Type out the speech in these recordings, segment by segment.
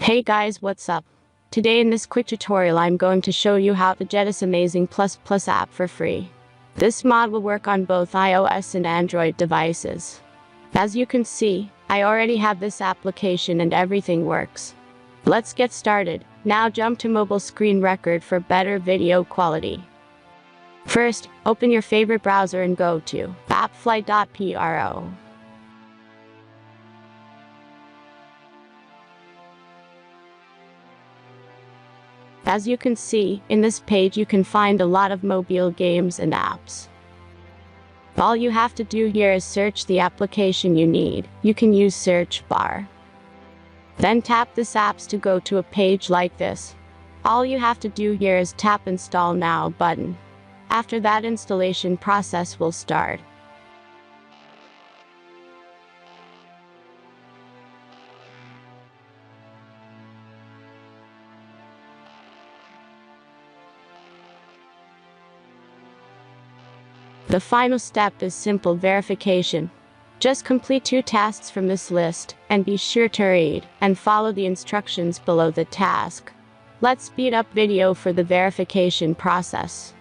Hey guys, what's up? Today in this quick tutorial I'm going to show you how to get this amazing ++ app for free. This mod will work on both iOS and Android devices. As you can see, I already have this application and everything works. Let's get started. Now jump to mobile screen record for better video quality. First, open your favorite browser and go to appflight.pro. As you can see, in this page you can find a lot of mobile games and apps. All you have to do here is search the application you need. You can use search bar. Then tap this apps to go to a page like this. All you have to do here is tap Install Now button. After that, installation process will start. The final step is simple verification. Just complete 2 tasks from this list, and be sure to read and follow the instructions below the task. Let's speed up video for the verification process.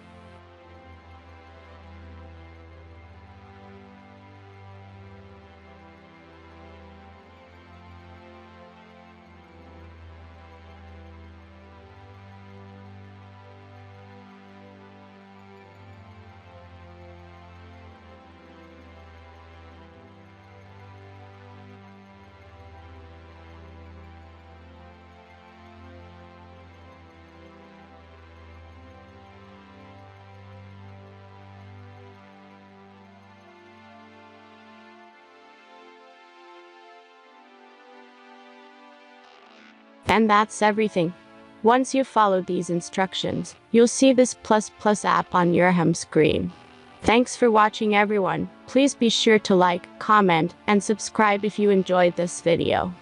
And that's everything. Once you follow these instructions, you'll see this ++ app on your home screen. Thanks for watching everyone. Please be sure to like, comment, and subscribe if you enjoyed this video.